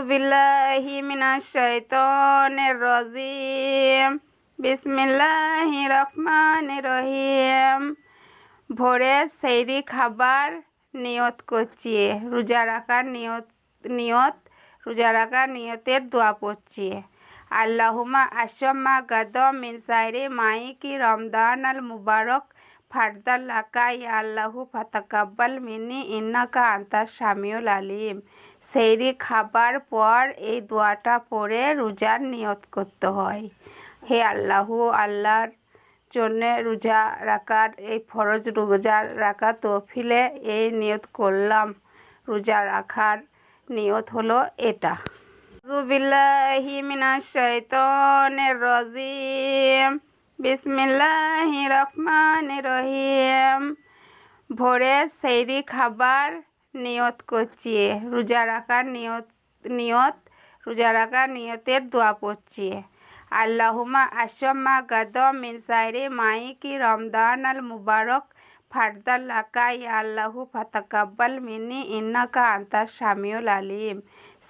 বিল্লাহি মিনাশ শাইতানির রাজিম। বিসমিল্লাহির রহমানির রহিম। ভোরে সেহরি খাবার নিয়ত করছি, রোজা রাখার নিয়ত রোজা রাখার নিয়তের দোয়া পড়ছি। আল্লাহুম্মা আশাম্মা গাদম মিন সাইরি মাইকি রমদান আল মুবারক ফারদাল লাকা ইয়া আল্লাহু ফাতাকাব্বাল মিন্নি ইন্নাকা আনতাস সামিউল আলিম। সেহরি খাবার পর এই দোয়াটা পড়ে রোজার নিয়ত করতে হয়। হে আল্লাহু, আল্লাহর জন্যে রোজা রাখার এই ফরজ রোজা রাখা তৌফিলে এই নিয়ত করলাম। রোজা রাখার নিয়ত হলো এটা। বিল্লাহি মিনাশ শাইতানির রাজিম। বিসমিল্লাহির রহমানির রহিম। ভোরে সেহরি খাবার নিয়ত করছি, রোজা রাখার রোজা রাখার নিয়তের দোয়া পড়ছি। আল্লাহুম্মা আশাম্মা গাদম মিন সাইরি মাইকি রমদান আল মুবারক ফারদাল লাকা ইয়া আল্লাহু ফাতাকাব্বাল মিন্নি ইন্নাকা আনতাস সামিউল আলিম।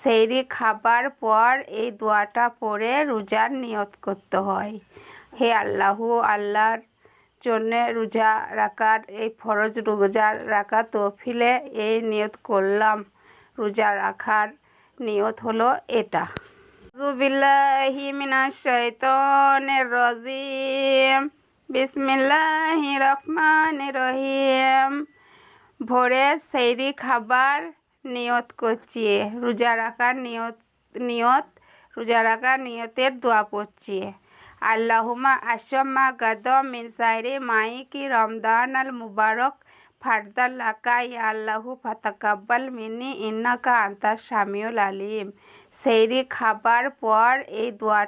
সেহরি খাবার পর এই দোয়াটা পড়ে রোজার নিয়ত করতে হয়। হে আল্লাহু, আল্লাহর জন্যে রোজা রাখার এই ফরজ রোজা রাখা তৌফিলে এই নিয়ত করলাম। রোজা রাখার নিয়ত হলো এটা। বিল্লাহি মিনাশ শাইতানির রাজিম। বিসমিল্লাহির রহমানির রহিম। ভোরে সেহরি খাবার নিয়ত করছি, রোজা রাখার রোজা রাখার নিয়তের দোয়া পড়ছি। আল্লাহুম্মা আশাম্মা গাদম মিন সাইরি মাইকি রমদান আল মুবারক ফারদাল লাকা ইয়া আল্লাহু ফাতাকাব্বাল মিন্নি ইন্নাকা আনতাস সামিউল আলিম। সেহরি খাবার পর এই দোয়া